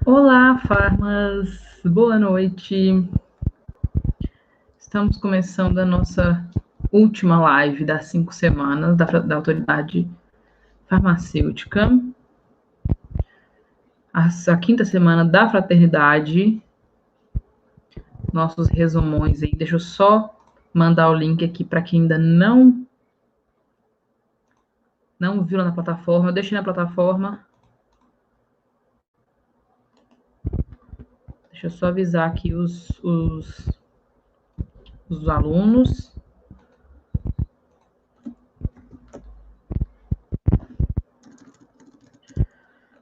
Olá, Farmas, boa noite. Estamos começando a nossa última live das 5 semanas da Autoridade Farmacêutica, a quinta semana da Fraternidade, nossos resumões aí. Deixa eu só mandar o link aqui para quem ainda não viu na plataforma. Eu deixei na plataforma. Deixa eu só avisar aqui os alunos.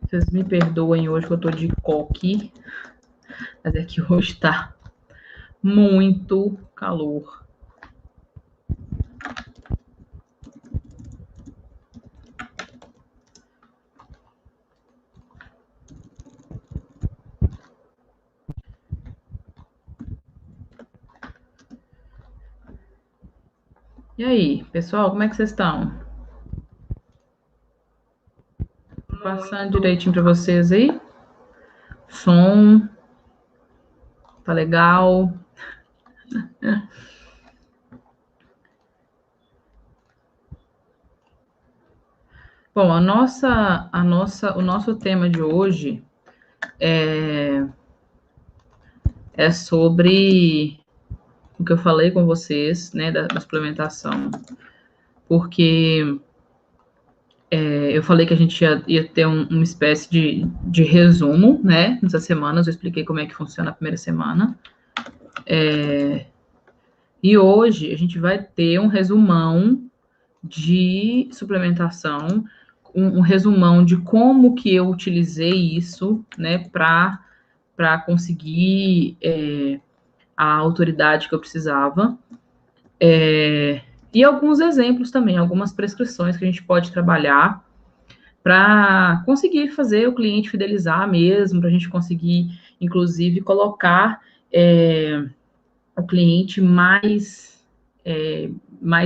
Vocês me perdoem hoje que eu tô de coque, mas é que hoje tá muito calor. E aí, pessoal, como é que vocês estão? Passando direitinho para vocês aí? Som, tá legal? Bom, o nosso tema de hoje é sobre o que eu falei com vocês, né, da suplementação, porque eu falei que a gente ia ter uma espécie de resumo, né, nessas semanas. Eu expliquei como é que funciona a primeira semana. E hoje a gente vai ter um resumão de suplementação, um resumão de como que eu utilizei isso, né, para conseguir a autoridade que eu precisava. E alguns exemplos também, algumas prescrições que a gente pode trabalhar para conseguir fazer o cliente fidelizar mesmo, para a gente conseguir, inclusive, colocar o cliente mais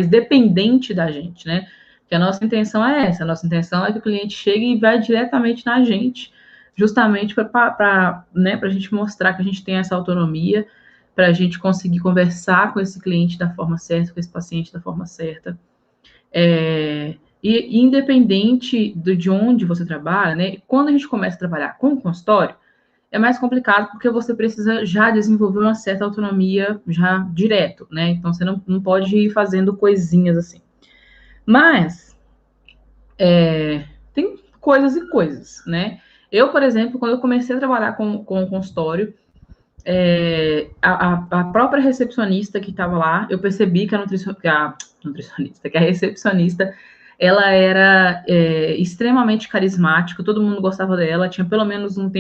dependente da gente, né? Porque a nossa intenção é essa, a nossa intenção é que o cliente chegue e vá diretamente na gente, justamente para a gente mostrar que a gente tem essa autonomia, para a gente conseguir conversar com esse cliente da forma certa, com esse paciente da forma certa. E independente de onde você trabalha, né? Quando a gente começa a trabalhar com o consultório, é mais complicado porque você precisa já desenvolver uma certa autonomia já direto, né? Então você não pode ir fazendo coisinhas assim. Mas tem coisas e coisas, né? Eu, por exemplo, quando eu comecei a trabalhar com o consultório, a própria recepcionista que estava lá, eu percebi que que a recepcionista, ela era extremamente carismática, todo mundo gostava dela, tem pelo menos uns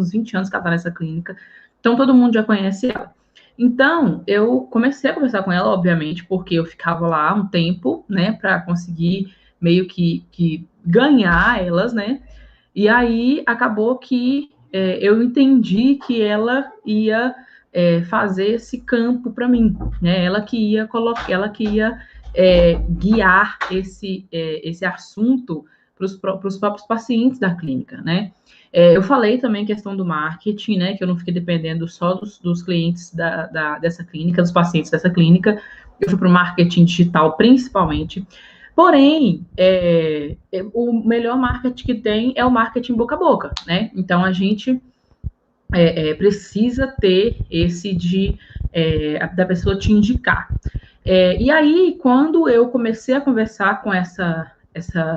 20 anos que ela está nessa clínica, então todo mundo já conhece ela. Então, eu comecei a conversar com ela, obviamente, porque eu ficava lá um tempo, né, para conseguir meio que ganhar elas, né, e aí acabou que eu entendi que ela ia fazer esse campo para mim, né? Ela que ia colocar, ela que ia guiar esse assunto para os próprios pacientes da clínica, né? Eu falei também questão do marketing, né? Que eu não fiquei dependendo só dos clientes dessa clínica, dos pacientes dessa clínica. Eu fui para o marketing digital, principalmente. Porém, o melhor marketing que tem é o marketing boca a boca, né? Então, a gente precisa ter esse da pessoa te indicar. E aí, quando eu comecei a conversar com essa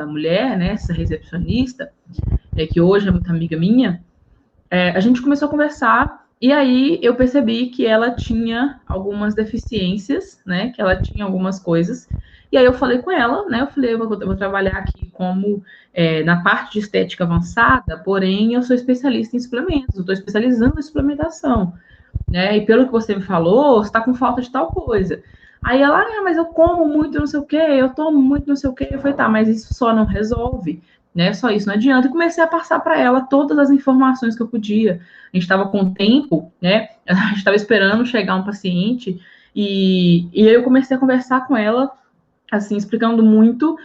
mulher, né, essa recepcionista, que hoje é muito amiga minha, a gente começou a conversar e aí eu percebi que ela tinha algumas deficiências, né? Que ela tinha algumas coisas. E aí eu falei com ela, né? Eu falei, eu vou trabalhar aqui como na parte de estética avançada, porém eu sou especialista em suplementos, eu estou especializando em suplementação, né? E pelo que você me falou, você está com falta de tal coisa. Aí ela, mas eu como muito não sei o que, eu tomo muito não sei o que. Eu falei, tá, mas isso só não resolve, né? Só isso não adianta. E comecei a passar para ela todas as informações que eu podia. A gente estava com tempo, né? A gente estava esperando chegar um paciente e eu comecei a conversar com ela, assim, explicando muito.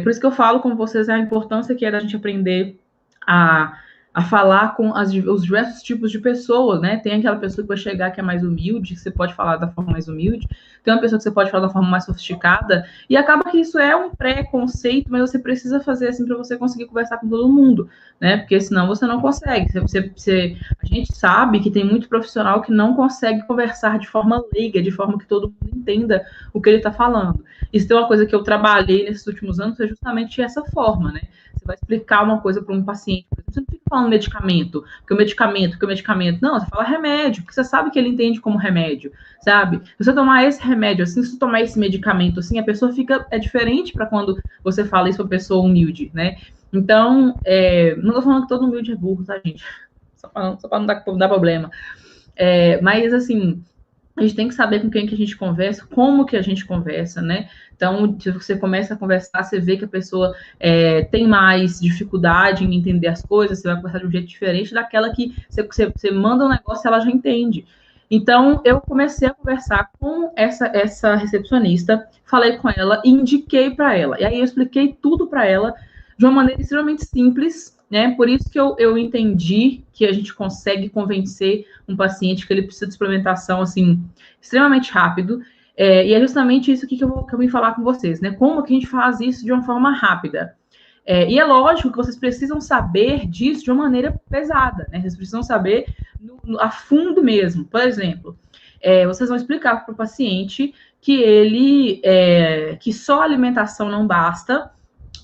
Por isso que eu falo com vocês a importância que é da gente aprender a a falar com os diversos tipos de pessoas, né? Tem aquela pessoa que vai chegar que é mais humilde, que você pode falar da forma mais humilde, tem uma pessoa que você pode falar da forma mais sofisticada, e acaba que isso é um pré-conceito, mas você precisa fazer assim para você conseguir conversar com todo mundo, né? Porque senão você não consegue. A gente sabe que tem muito profissional que não consegue conversar de forma leiga, de forma que todo mundo entenda o que ele está falando. Isso é uma coisa que eu trabalhei nesses últimos anos, é justamente essa forma, né? Você vai explicar uma coisa para um paciente, você não fica falando medicamento, porque o medicamento. Não, você fala remédio, porque você sabe que ele entende como remédio, sabe? Se você tomar esse remédio assim, se você tomar esse medicamento assim, a pessoa fica. É diferente para quando você fala isso para pessoa humilde, né? Então, não tô falando que todo humilde é burro, tá, gente? Só para não dar problema. Mas, assim, a gente tem que saber com quem que a gente conversa, como que a gente conversa, né? Então, se você começa a conversar, você vê que a pessoa tem mais dificuldade em entender as coisas, você vai conversar de um jeito diferente daquela que você manda um negócio e ela já entende. Então, eu comecei a conversar com essa recepcionista, falei com ela e indiquei para ela. E aí eu expliquei tudo para ela de uma maneira extremamente simples, né? Por isso que eu entendi que a gente consegue convencer um paciente que ele precisa de suplementação, assim, extremamente rápido. E é justamente isso que eu vim falar com vocês, né? Como que a gente faz isso de uma forma rápida. E é lógico que vocês precisam saber disso de uma maneira pesada, né? Vocês precisam saber a fundo mesmo. Por exemplo, vocês vão explicar para o paciente que só alimentação não basta,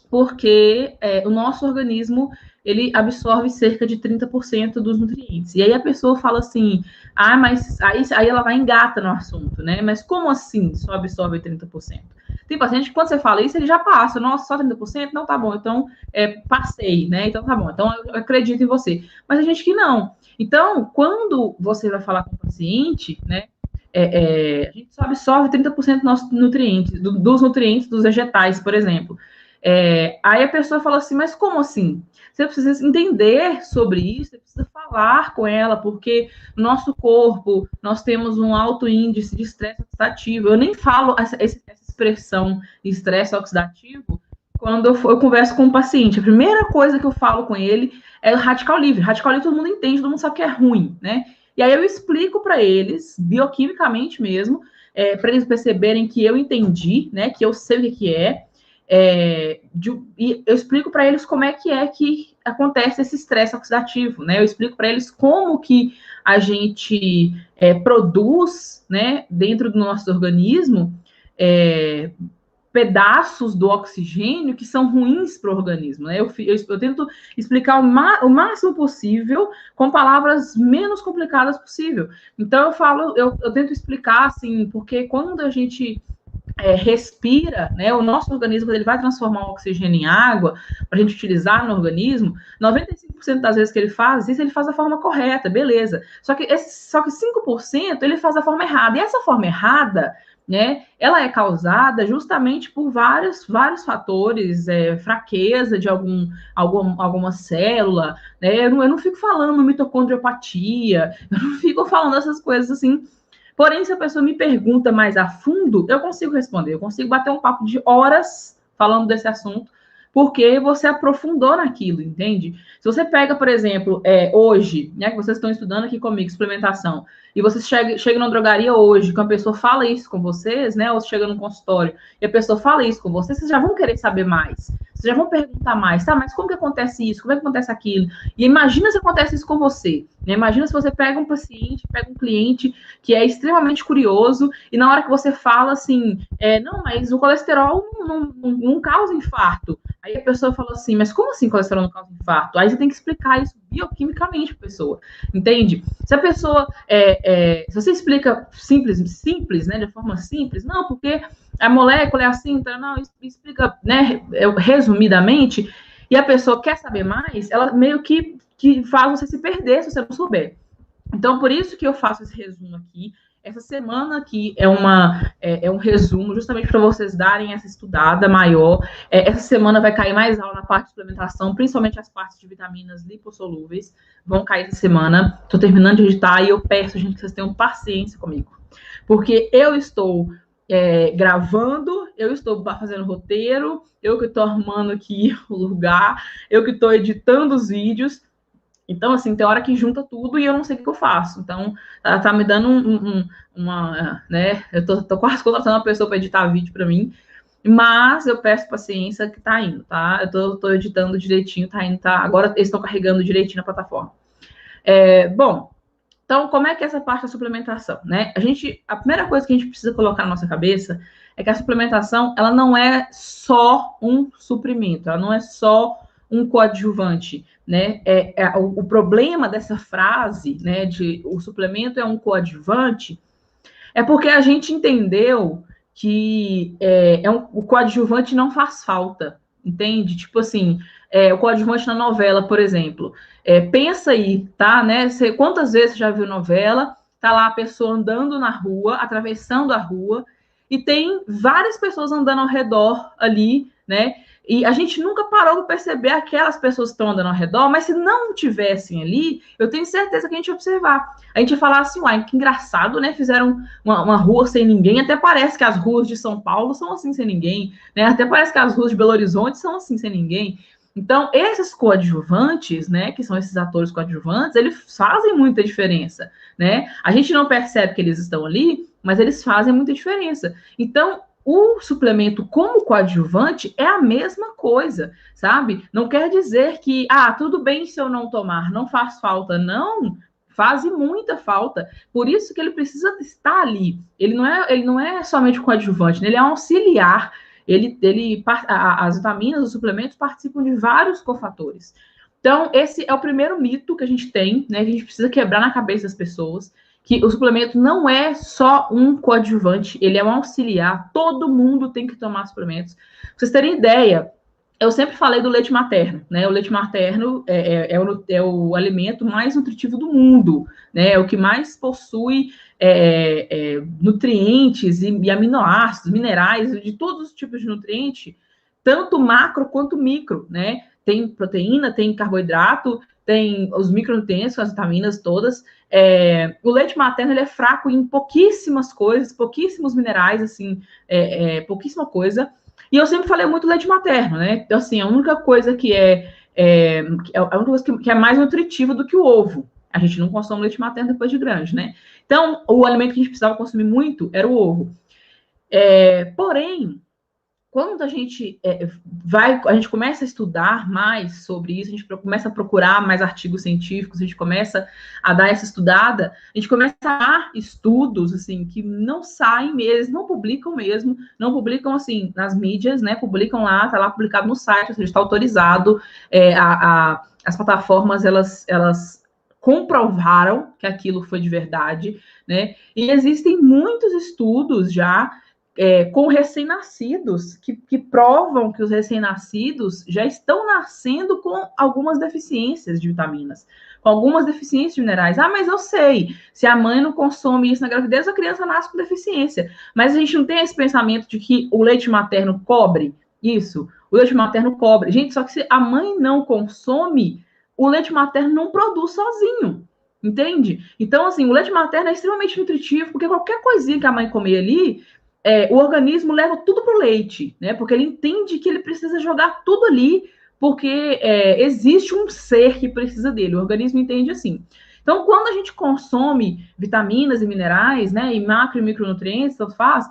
porque o nosso organismo ele absorve cerca de 30% dos nutrientes. E aí a pessoa fala assim, mas aí ela vai engata no assunto, né? Mas como assim só absorve 30%? Tem paciente que quando você fala isso, ele já passa, nossa, só 30%? Não, tá bom, então passei, né? Então tá bom, então eu acredito em você. Mas a gente que não. Então, quando você vai falar com o paciente, né? A gente só absorve 30% dos nossos nutrientes, dos nutrientes dos vegetais, por exemplo. Aí a pessoa fala assim, mas como assim? Você precisa entender sobre isso, você precisa falar com ela, porque no nosso corpo nós temos um alto índice de estresse oxidativo. Eu nem falo essa expressão estresse oxidativo quando eu converso com um paciente. A primeira coisa que eu falo com ele é o radical livre. Radical livre todo mundo entende, todo mundo sabe que é ruim, né? E aí eu explico para eles, bioquimicamente mesmo, para eles perceberem que eu entendi, né? Que eu sei o que é. E eu explico para eles como é que acontece esse estresse oxidativo, né? Eu explico para eles como que a gente produz, né, dentro do nosso organismo, pedaços do oxigênio que são ruins para o organismo, né? Eu tento explicar o máximo possível com palavras menos complicadas possível. Então eu tento explicar assim, porque quando a gente respira, né, o nosso organismo ele vai transformar o oxigênio em água para a gente utilizar no organismo, 95% das vezes que ele faz isso, ele faz da forma correta, beleza. Só que 5% ele faz da forma errada. E essa forma errada, né, ela é causada justamente por vários fatores, fraqueza de alguma célula, né? Eu não fico falando mitocondriopatia, eu não fico falando essas coisas assim. Porém, se a pessoa me pergunta mais a fundo, eu consigo responder, eu consigo bater um papo de horas falando desse assunto, porque você aprofundou naquilo, entende? Se você pega, por exemplo, hoje, né, que vocês estão estudando aqui comigo, suplementação, e você chega numa drogaria hoje, que uma pessoa fala isso com vocês, né, ou chega num consultório, e a pessoa fala isso com vocês, vocês já vão querer saber mais. Vocês já vão perguntar mais, tá? Mas como que acontece isso? Como é que acontece aquilo? E imagina se acontece isso com você. Né? Imagina se você pega um paciente, pega um cliente que é extremamente curioso, e na hora que você fala assim, não, mas o colesterol não causa infarto. Aí a pessoa fala assim, mas como assim colesterol não causa infarto? Aí você tem que explicar isso bioquimicamente para a pessoa, entende? Se a pessoa, se você explica simples, né, de forma simples, não, porque a molécula é assim, então não, explica, né, resumidamente, e a pessoa quer saber mais, ela meio que faz você se perder se você não souber. Então, por isso que eu faço esse resumo aqui. Essa semana aqui é um resumo justamente para vocês darem essa estudada maior. Essa semana vai cair mais aula na parte de suplementação, principalmente as partes de vitaminas lipossolúveis. Vão cair essa semana. Estou terminando de editar e eu peço, gente, que vocês tenham paciência comigo. Porque eu estou gravando, eu estou fazendo roteiro, eu que estou arrumando aqui o lugar, eu que estou editando os vídeos. Então, assim, tem hora que junta tudo e eu não sei o que eu faço. Então, tá me dando uma, né? Eu tô quase contratando uma pessoa para editar vídeo para mim, mas eu peço paciência que tá indo, tá? Eu tô editando direitinho, tá indo, tá? Agora eles estão carregando direitinho na plataforma. Bom, então, como é que é essa parte da suplementação, né? A primeira coisa que a gente precisa colocar na nossa cabeça é que a suplementação, ela não é só um suprimento, ela não é só um coadjuvante, né? O problema dessa frase, né, de o suplemento é um coadjuvante, é porque a gente entendeu que o coadjuvante não faz falta, entende? Tipo assim, o coadjuvante na novela, por exemplo. Pensa aí, tá? Né? Quantas vezes você já viu novela? Tá lá a pessoa andando na rua, atravessando a rua, e tem várias pessoas andando ao redor ali, né? E a gente nunca parou para perceber aquelas pessoas que estão andando ao redor, mas se não tivessem ali, eu tenho certeza que a gente ia observar. A gente ia falar assim, uai, que engraçado, né? Fizeram uma rua sem ninguém, até parece que as ruas de São Paulo são assim sem ninguém, né? Até parece que as ruas de Belo Horizonte são assim sem ninguém. Então, esses coadjuvantes, né, que são esses atores coadjuvantes, eles fazem muita diferença, né? A gente não percebe que eles estão ali, mas eles fazem muita diferença. Então, o suplemento como coadjuvante é a mesma coisa, sabe? Não quer dizer que, tudo bem se eu não tomar, não faz falta. Não, faz muita falta. Por isso que ele precisa estar ali. Ele não é somente coadjuvante, né? Ele é um auxiliar. As vitaminas, os suplementos participam de vários cofatores. Então, esse é o primeiro mito que a gente tem, né? Que a gente precisa quebrar na cabeça das pessoas, que o suplemento não é só um coadjuvante, ele é um auxiliar. Todo mundo tem que tomar suplementos. Pra vocês terem ideia, eu sempre falei do leite materno, né? O leite materno é o alimento mais nutritivo do mundo, né? É o que mais possui nutrientes e aminoácidos, minerais, de todos os tipos de nutriente, tanto macro quanto micro, né? Tem proteína, tem carboidrato, tem os micronutrientes, as vitaminas todas. O leite materno ele é fraco em pouquíssimas coisas, pouquíssimos minerais, assim, pouquíssima coisa. E eu sempre falei muito leite materno, né? Então, assim, a única coisa que a única coisa que é mais nutritiva do que o ovo. A gente não consome leite materno depois de grande, né? Então, o alimento que a gente precisava consumir muito era o ovo. Porém, quando a gente a gente começa a estudar mais sobre isso, a gente começa a procurar mais artigos científicos, a gente começa a dar essa estudada, a gente começa a dar estudos, assim, que não saem mesmo, não publicam, assim, nas mídias, né, publicam lá, tá lá publicado no site, ou seja, está autorizado, as plataformas, elas comprovaram que aquilo foi de verdade, né, e existem muitos estudos já com recém-nascidos, que provam que os recém-nascidos já estão nascendo com algumas deficiências de vitaminas, com algumas deficiências de minerais. Mas eu sei, se a mãe não consome isso na gravidez, a criança nasce com deficiência. Mas a gente não tem esse pensamento de que o leite materno cobre isso. O leite materno cobre. Gente, só que se a mãe não consome, o leite materno não produz sozinho. Entende? Então, assim, o leite materno é extremamente nutritivo, porque qualquer coisinha que a mãe comer ali, o organismo leva tudo para o leite, né? Porque ele entende que ele precisa jogar tudo ali, porque existe um ser que precisa dele. O organismo entende assim. Então, quando a gente consome vitaminas e minerais, né, e macro e micronutrientes, tanto faz,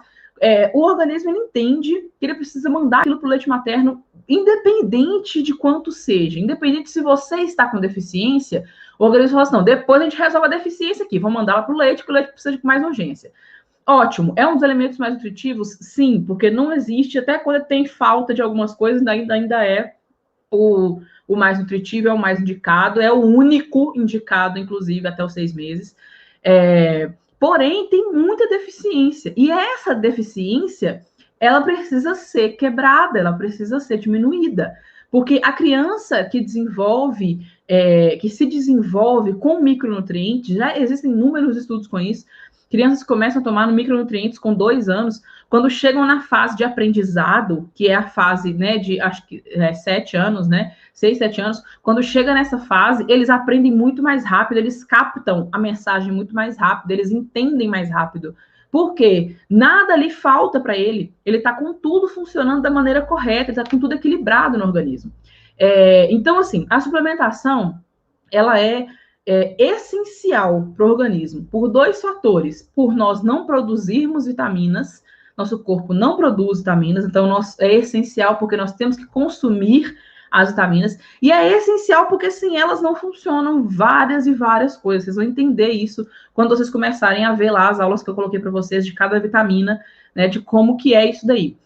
o organismo ele entende que ele precisa mandar aquilo para o leite materno, independente de quanto seja, independente se você está com deficiência, o organismo fala assim, não, depois a gente resolve a deficiência aqui, vamos mandar ela para o leite, que o leite precisa de mais urgência. Ótimo. É um dos alimentos mais nutritivos? Sim, porque não existe, até quando tem falta de algumas coisas, ainda é o mais nutritivo, é o mais indicado, é o único indicado, inclusive, até os 6 meses. Porém, tem muita deficiência. E essa deficiência, ela precisa ser quebrada, ela precisa ser diminuída. Porque a criança que se desenvolve com micronutrientes, já existem inúmeros estudos com isso, crianças começam a tomar micronutrientes com 2 anos, quando chegam na fase de aprendizado, que é a fase, né, de, acho que 7 anos, né, 6, 7 anos, quando chega nessa fase, eles aprendem muito mais rápido, eles captam a mensagem muito mais rápido, eles entendem mais rápido. Por quê? Nada ali falta para ele está com tudo funcionando da maneira correta, ele está com tudo equilibrado no organismo. Então, assim, a suplementação, ela é essencial para o organismo, por dois fatores. Por nós não produzirmos vitaminas, nosso corpo não produz vitaminas, então é essencial porque nós temos que consumir as vitaminas, e é essencial porque sem elas não funcionam várias e várias coisas. Vocês vão entender isso quando vocês começarem a ver lá as aulas que eu coloquei para vocês de cada vitamina, né, de como que é isso daí.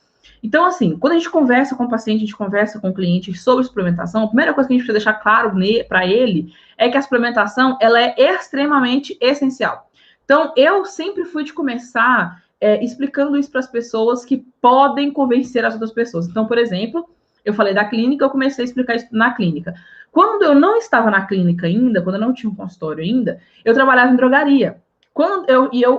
Então, assim, quando a gente conversa com o paciente, a gente conversa com o cliente sobre suplementação, a primeira coisa que a gente precisa deixar claro para ele é que a suplementação, ela é extremamente essencial. Então, eu sempre fui de começar explicando isso para as pessoas que podem convencer as outras pessoas. Então, por exemplo, eu falei da clínica, eu comecei a explicar isso na clínica. Quando eu não estava na clínica ainda, quando eu não tinha um consultório ainda, eu trabalhava em drogaria.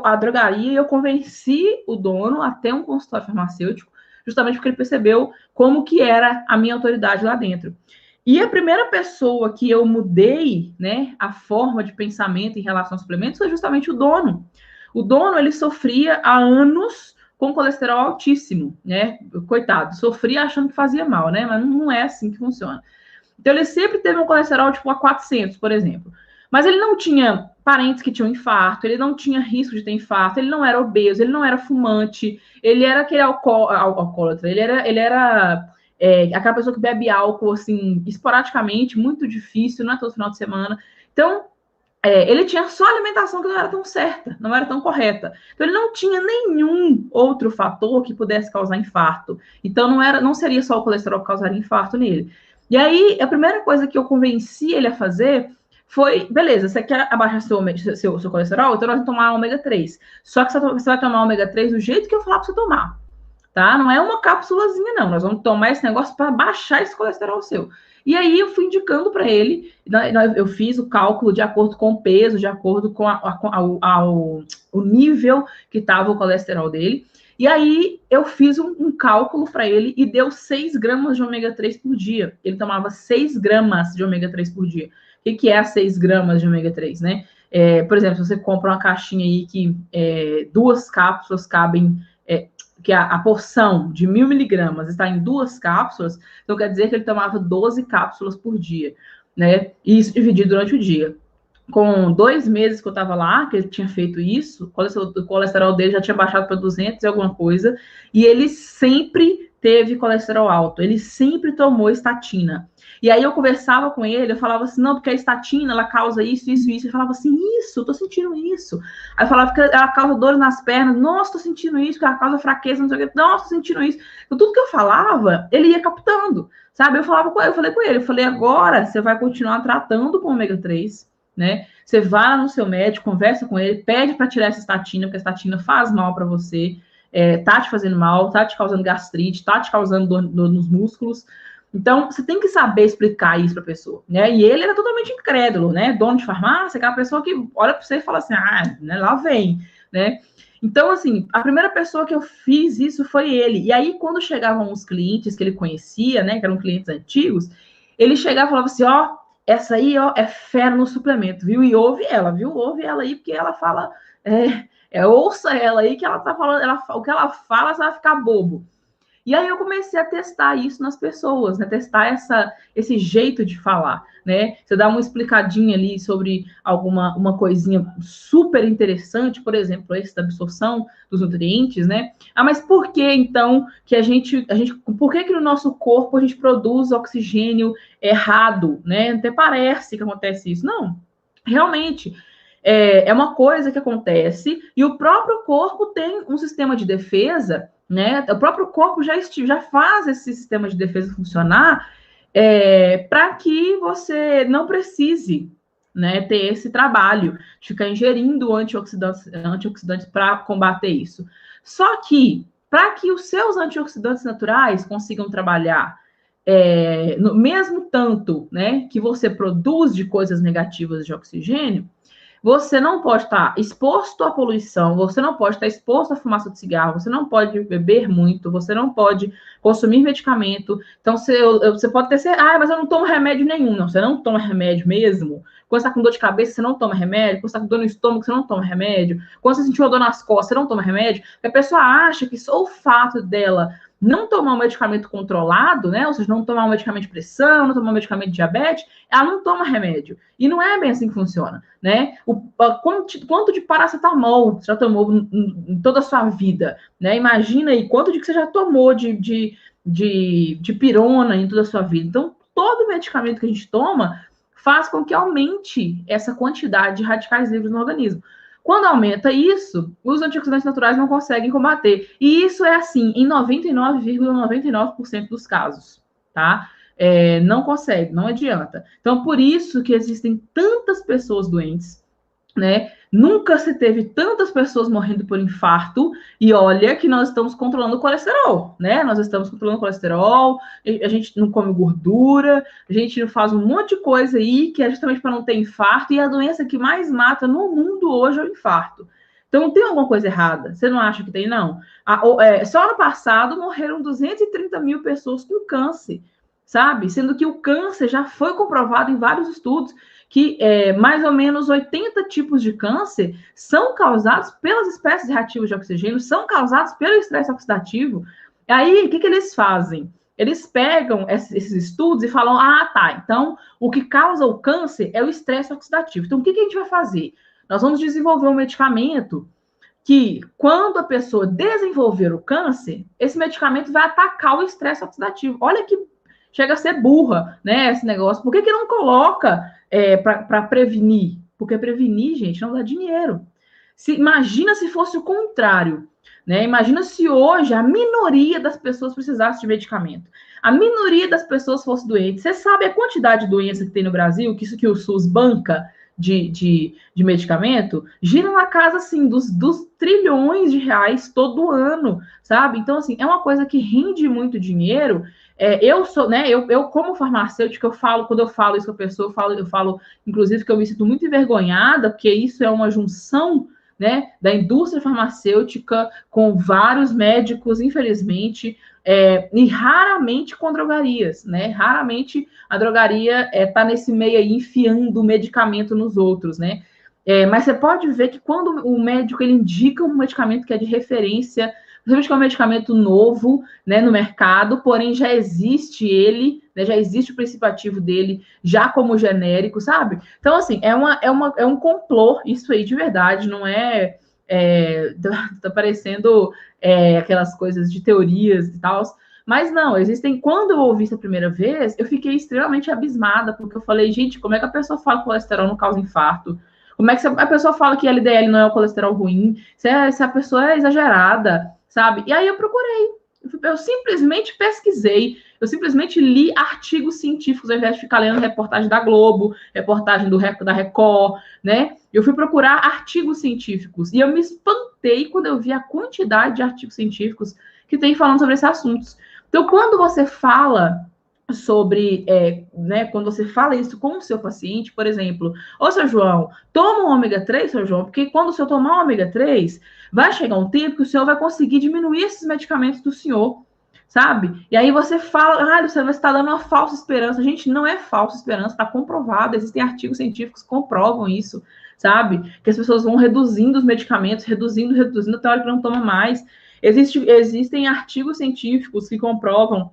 A drogaria, eu convenci o dono a ter um consultório farmacêutico, justamente porque ele percebeu como que era a minha autoridade lá dentro. E a primeira pessoa que eu mudei, né, a forma de pensamento em relação aos suplementos foi justamente o dono. O dono, ele sofria há anos com colesterol altíssimo, né? Coitado, sofria achando que fazia mal, né? Mas não é assim que funciona. Então, ele sempre teve um colesterol, tipo, a 400, por exemplo. Mas ele não tinha parentes que tinham infarto, ele não tinha risco de ter infarto, ele não era obeso, ele não era fumante, ele era aquele alcoólatra, ele era aquela pessoa que bebe álcool, assim, esporadicamente, muito difícil, não é todo final de semana. Então, ele tinha só alimentação que não era tão certa, não era tão correta. Então, ele não tinha nenhum outro fator que pudesse causar infarto. Então, não seria só o colesterol que causaria infarto nele. E aí, a primeira coisa que eu convenci ele a fazer foi, beleza, você quer abaixar seu colesterol? Então, nós vamos tomar ômega 3. Só que você vai tomar ômega 3 do jeito que eu falar para você tomar, tá? Não é uma cápsulazinha, não. Nós vamos tomar esse negócio para baixar esse colesterol seu. E aí eu fui indicando para ele, eu fiz o cálculo de acordo com o peso, de acordo com o nível que estava o colesterol dele. E aí eu fiz um cálculo para ele e deu 6 gramas de ômega 3 por dia. Ele tomava 6 gramas de ômega 3 por dia. O que é 6 gramas de ômega 3, né? Por exemplo, se você compra uma caixinha aí que 2 cápsulas cabem, que a porção de 1.000 miligramas está em 2 cápsulas, então quer dizer que ele tomava 12 cápsulas por dia, né? E isso dividido durante o dia. Com 2 meses que eu estava lá, que ele tinha feito isso, o colesterol dele já tinha baixado para 200 e alguma coisa, e ele sempre teve colesterol alto, ele sempre tomou estatina. E aí eu conversava com ele, eu falava assim, não, porque a estatina, ela causa isso, isso, isso. Ele falava assim, isso, tô sentindo isso. Aí eu falava que ela causa dores nas pernas, nossa, tô sentindo isso, que ela causa fraqueza, não sei o quê, nossa, tô sentindo isso. Então, tudo que eu falava, ele ia captando, sabe? Eu falei com ele, eu falei, agora você vai continuar tratando com ômega 3, né? Você vai lá no seu médico, conversa com ele, pede para tirar essa estatina, porque a estatina faz mal para você, tá te fazendo mal, tá te causando gastrite, tá te causando dor nos músculos. Então, você tem que saber explicar isso para a pessoa, né? E ele era totalmente incrédulo, né? Dono de farmácia, aquela pessoa que olha para você e fala assim, né, lá vem, né? Então, assim, a primeira pessoa que eu fiz isso foi ele. E aí, quando chegavam os clientes que ele conhecia, né, que eram clientes antigos, ele chegava e falava assim, ó, essa aí, ó, é fera no suplemento, viu? E ouve ela, viu? Ouve ela aí, porque ela fala, ouça ela aí, que ela tá falando, o que ela fala, você vai ficar bobo. E aí eu comecei a testar isso nas pessoas, né? Testar esse jeito de falar, né? Você dá uma explicadinha ali sobre uma coisinha super interessante, por exemplo, esse da absorção dos nutrientes, né? Mas por que então que por que no nosso corpo a gente produz oxigênio errado, né? Até parece que acontece isso. Não, realmente é uma coisa que acontece e o próprio corpo tem um sistema de defesa, né? O próprio corpo já faz esse sistema de defesa funcionar para que você não precise, né, ter esse trabalho de ficar ingerindo antioxidantes para combater isso. Só que, para que os seus antioxidantes naturais consigam trabalhar no mesmo tanto, né, que você produz de coisas negativas de oxigênio, você não pode estar exposto à poluição, você não pode estar exposto à fumaça de cigarro, você não pode beber muito, você não pode consumir medicamento. Então, você pode ter certeza, mas eu não tomo remédio nenhum. Não, você não toma remédio mesmo Quando você está com dor de cabeça, você não toma remédio. Quando você está com dor no estômago, você não toma remédio. Quando você sentiu dor nas costas, você não toma remédio. A pessoa acha que só o fato dela não tomar um medicamento controlado, né? Ou seja, não tomar um medicamento de pressão, não tomar um medicamento de diabetes, ela não toma remédio. E não é bem assim que funciona, né? Quanto de paracetamol você já tomou em toda a sua vida, né? Imagina aí quanto de que você já tomou de pirona em toda a sua vida. Então, todo medicamento que a gente toma faz com que aumente essa quantidade de radicais livres no organismo. Quando aumenta isso, os antioxidantes naturais não conseguem combater. E isso é assim em 99,99% dos casos, tá? Não consegue, não adianta. Então, por isso que existem tantas pessoas doentes, né? Nunca se teve tantas pessoas morrendo por infarto, e olha que nós estamos controlando o colesterol, né? Nós estamos controlando o colesterol, a gente não come gordura, a gente não faz um monte de coisa aí que é justamente para não ter infarto, e a doença que mais mata no mundo hoje é o infarto. Então, tem alguma coisa errada? Você não acha que tem, não? Só ano passado morreram 230 mil pessoas com câncer, sabe? Sendo que o câncer já foi comprovado em vários estudos que mais ou menos 80 tipos de câncer são causados pelas espécies reativas de oxigênio, são causados pelo estresse oxidativo. Aí, o que eles fazem? Eles pegam esses estudos e falam, tá, então o que causa o câncer é o estresse oxidativo. Então, o que a gente vai fazer? Nós vamos desenvolver um medicamento que, quando a pessoa desenvolver o câncer, esse medicamento vai atacar o estresse oxidativo. Olha que chega a ser burra, né, esse negócio. Por que não coloca para prevenir? Porque prevenir, gente, não dá dinheiro. Imagina se fosse o contrário, né? Imagina se hoje a minoria das pessoas precisasse de medicamento. A minoria das pessoas fosse doente. Você sabe a quantidade de doença que tem no Brasil, que isso que o SUS banca de medicamento? Gira na casa, assim, dos trilhões de reais todo ano, sabe? Então, assim, é uma coisa que rende muito dinheiro. Eu sou, né? Eu como farmacêutica, quando eu falo isso com a pessoa, eu falo, inclusive, que eu me sinto muito envergonhada, porque isso é uma junção, né, da indústria farmacêutica com vários médicos, infelizmente, e raramente com drogarias, né? Raramente a drogaria está nesse meio aí enfiando medicamento nos outros, né? Mas você pode ver que quando o médico ele indica um medicamento que é de referência, principalmente que é um medicamento novo, né, no mercado, porém já existe ele, né, já existe o princípio ativo dele já como genérico, sabe? Então, assim, é um complô, isso aí de verdade, não é... tá parecendo aquelas coisas de teorias e tal, mas não, existem... Quando eu ouvi isso a primeira vez, eu fiquei extremamente abismada, porque eu falei, gente, como é que a pessoa fala que colesterol não causa infarto? Como é que a pessoa fala que LDL não é o colesterol ruim? Se a pessoa é exagerada, sabe? E aí eu procurei, eu simplesmente pesquisei, eu simplesmente li artigos científicos, ao invés de ficar lendo reportagem da Globo, reportagem da Record, né? Eu fui procurar artigos científicos e eu me espantei quando eu vi a quantidade de artigos científicos que tem falando sobre esses assuntos. Então, quando você fala sobre, né, quando você fala isso com o seu paciente, por exemplo, ô, seu João, toma um ômega 3, seu João, porque quando o senhor tomar um ômega 3, vai chegar um tempo que o senhor vai conseguir diminuir esses medicamentos do senhor, sabe? E aí você fala, você está dando uma falsa esperança. Gente, não é falsa esperança, está comprovado, existem artigos científicos que comprovam isso, sabe? Que as pessoas vão reduzindo os medicamentos, reduzindo, até a hora que não toma mais. Existem artigos científicos que comprovam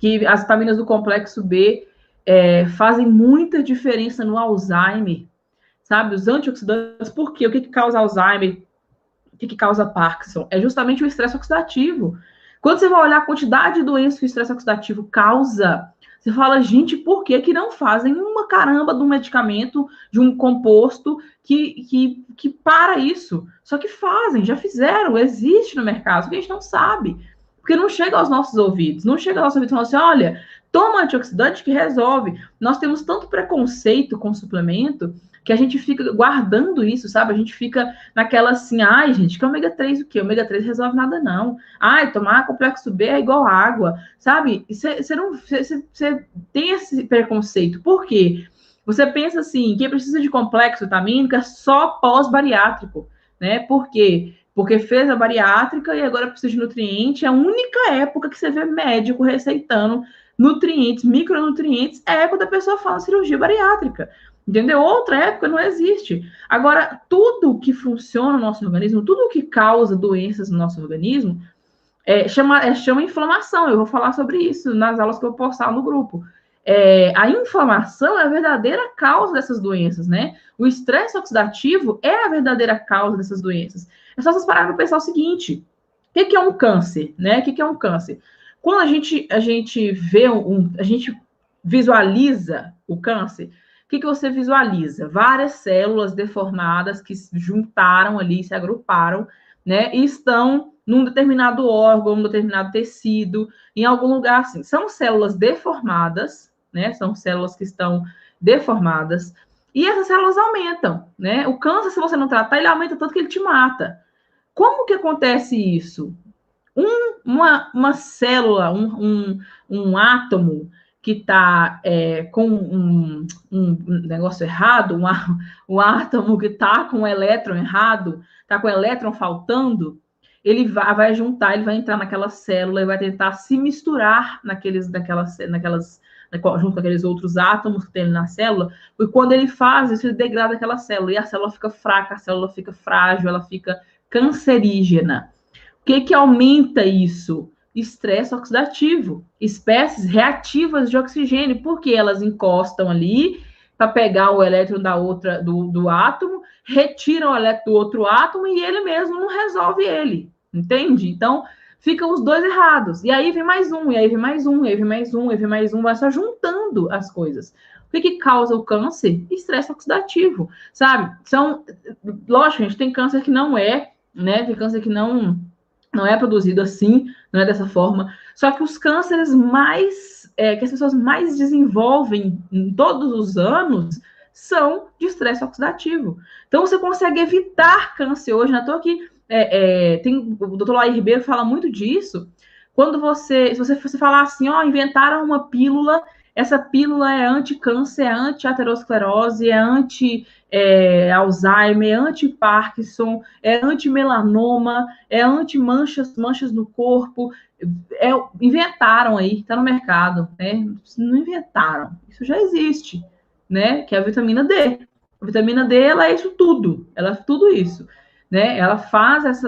que as vitaminas do complexo B fazem muita diferença no Alzheimer, sabe? Os antioxidantes, por quê? O que causa Alzheimer? O que causa Parkinson? É justamente o estresse oxidativo. Quando você vai olhar a quantidade de doenças que o estresse oxidativo causa, você fala, gente, por que não fazem uma caramba de um medicamento, de um composto que para isso? Só que fazem, já fizeram, existe no mercado, só que a gente não sabe. Porque não chega aos nossos ouvidos. Não chega aos nossos ouvidos e fala assim, olha, toma antioxidante que resolve. Nós temos tanto preconceito com suplemento que a gente fica guardando isso, sabe? A gente fica naquela assim, ai, gente, que ômega 3 o quê? Ômega 3 resolve nada, não. Ai, tomar complexo B é igual água, sabe? Você tem esse preconceito. Por quê? Você pensa assim, quem precisa de complexo vitamínico é só pós-bariátrico, né? Por quê? Porque fez a bariátrica e agora precisa de nutriente. A única época que você vê médico receitando nutrientes, micronutrientes, é quando a pessoa fala cirurgia bariátrica. Entendeu? Outra época não existe. Agora, tudo que funciona no nosso organismo, tudo que causa doenças no nosso organismo, chama inflamação. Eu vou falar sobre isso nas aulas que eu vou postar no grupo. A inflamação é a verdadeira causa dessas doenças, né? O estresse oxidativo é a verdadeira causa dessas doenças. É só vocês pararem para pensar o seguinte: o que é um câncer, né? O que é um câncer? Quando a gente vê a gente visualiza o câncer, o que você visualiza? Várias células deformadas que se juntaram ali, se agruparam, né? E estão num determinado órgão, num determinado tecido, em algum lugar assim. São células deformadas, né? São células que estão deformadas, e essas células aumentam, né? O câncer, se você não tratar, ele aumenta tanto que ele te mata. Como que acontece isso? Uma célula, um átomo que está com um negócio errado, um átomo que está com um elétron errado, está com o elétron faltando, ele vai juntar, ele vai entrar naquela célula e vai tentar se misturar junto com aqueles outros átomos que tem na célula, e quando ele faz isso, ele degrada aquela célula, e a célula fica fraca, a célula fica frágil, ela fica cancerígena. O que aumenta isso? Estresse oxidativo, espécies reativas de oxigênio, porque elas encostam ali para pegar o elétron do átomo, retiram o elétron do outro átomo e ele mesmo não resolve ele, entende? Então, ficam os dois errados. E aí vem mais um, e aí vem mais um, e aí vem mais um, e aí vem mais um, vai só juntando as coisas. O que causa o câncer? Estresse oxidativo, sabe? Lógico, a gente tem câncer que não é, né? Tem câncer que não é produzido assim, não é dessa forma. Só que os cânceres que as pessoas mais desenvolvem em todos os anos são de estresse oxidativo. Então, você consegue evitar câncer hoje. Não estou aqui. O Dr. Laí Ribeiro fala muito disso. Se você falar assim, inventaram uma pílula, essa pílula é anti-câncer, é anti-aterosclerose, é anti-Alzheimer, é anti-Parkinson, é anti-melanoma, é anti-manchas no corpo. Inventaram aí, está no mercado, né? Não inventaram, isso já existe, né? Que é a vitamina D. A vitamina D, ela é isso tudo, ela é tudo isso, né? Ela faz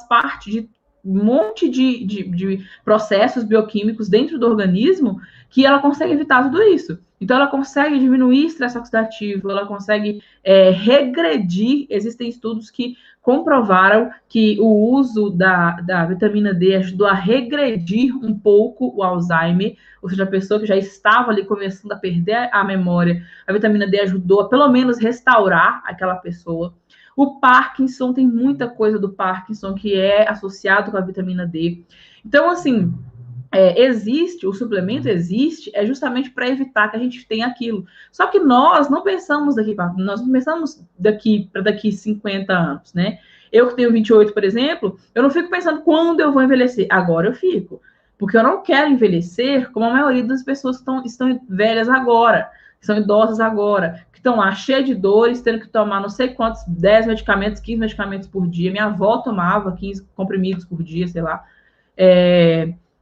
parte de um monte de processos bioquímicos dentro do organismo que ela consegue evitar tudo isso. Então, ela consegue diminuir estresse oxidativo, ela consegue regredir. Existem estudos que comprovaram que o uso da vitamina D ajudou a regredir um pouco o Alzheimer, ou seja, a pessoa que já estava ali começando a perder a memória, a vitamina D ajudou a pelo menos restaurar aquela pessoa. O Parkinson, tem muita coisa do Parkinson que é associado com a vitamina D. Então, assim, o suplemento existe, justamente para evitar que a gente tenha aquilo. Só que nós não pensamos nós não pensamos para daqui 50 anos, né? Eu que tenho 28, por exemplo, eu não fico pensando quando eu vou envelhecer. Agora eu fico. Porque eu não quero envelhecer como a maioria das pessoas que estão velhas agora, que são idosas agora, que estão lá cheias de dores, tendo que tomar não sei quantos, 10 medicamentos, 15 medicamentos por dia. Minha avó tomava 15 comprimidos por dia, sei lá.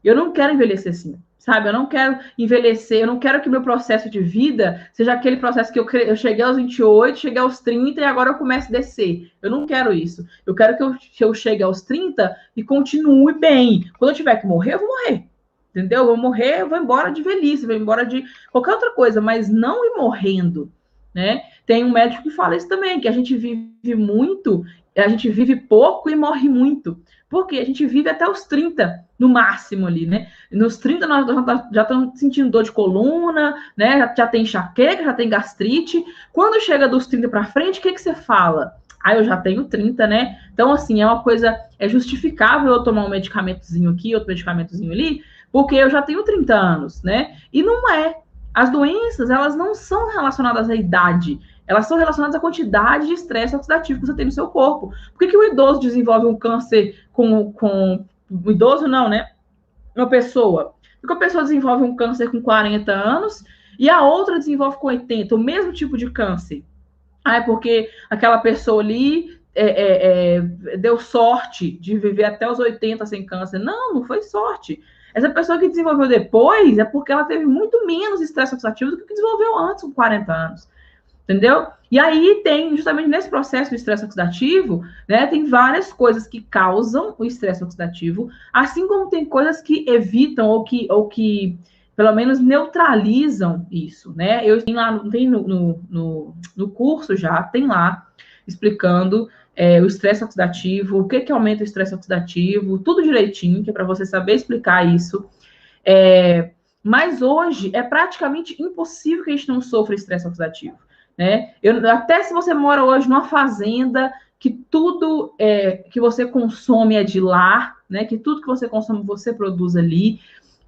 Eu não quero envelhecer assim, sabe? Eu não quero envelhecer, eu não quero que meu processo de vida seja aquele processo que eu cheguei aos 28, cheguei aos 30 e agora eu começo a descer. Eu não quero isso. Eu quero que eu chegue aos 30 e continue bem. Quando eu tiver que morrer, eu vou morrer. Entendeu? Eu vou morrer, eu vou embora de velhice, vou embora de qualquer outra coisa, mas não ir morrendo, né? Tem um médico que fala isso também, que a gente vive muito, a gente vive pouco e morre muito. Porque a gente vive até os 30, no máximo ali, né? Nos 30 nós já estamos sentindo dor de coluna, né? Já tem enxaqueca, já tem gastrite. Quando chega dos 30 para frente, o que você fala? Eu já tenho 30, né? Então, assim, é uma coisa, é justificável eu tomar um medicamentozinho aqui, outro medicamentozinho ali, porque eu já tenho 30 anos, né? E não é. As doenças, elas não são relacionadas à idade, elas são relacionadas à quantidade de estresse oxidativo que você tem no seu corpo. Por que o idoso desenvolve um câncer com o idoso não, né? Uma pessoa. Porque a pessoa desenvolve um câncer com 40 anos e a outra desenvolve com 80, o mesmo tipo de câncer. É porque aquela pessoa ali deu sorte de viver até os 80 sem câncer. Não foi sorte. Essa pessoa que desenvolveu depois é porque ela teve muito menos estresse oxidativo do que desenvolveu antes, com 40 anos. entendeu? E aí tem, justamente nesse processo do estresse oxidativo, né, tem várias coisas que causam o estresse oxidativo, assim como tem coisas que evitam ou que pelo menos neutralizam isso, né? Eu tenho lá, tem no curso já, tem lá explicando o estresse oxidativo, o que que aumenta o estresse oxidativo, tudo direitinho, que é para você saber explicar isso. Mas hoje é praticamente impossível que a gente não sofra estresse oxidativo, né? Até se você mora hoje numa fazenda que tudo que você consome é de lá, né? Que tudo que você consome você produz ali,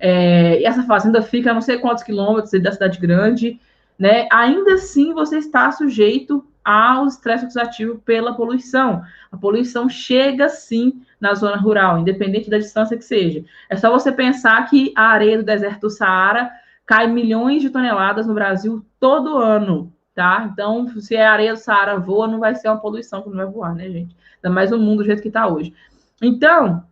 e essa fazenda fica a não sei quantos quilômetros da cidade grande, né? Ainda assim você está sujeito ao estresse oxidativo pela poluição. A poluição chega sim na zona rural, independente da distância que seja. É só você pensar que a areia do deserto do Saara cai milhões de toneladas no Brasil todo ano, tá? Então, se a areia do Saara voa, não vai ser uma poluição que não vai voar, né, gente? Ainda mais no mundo do jeito que está hoje. Então,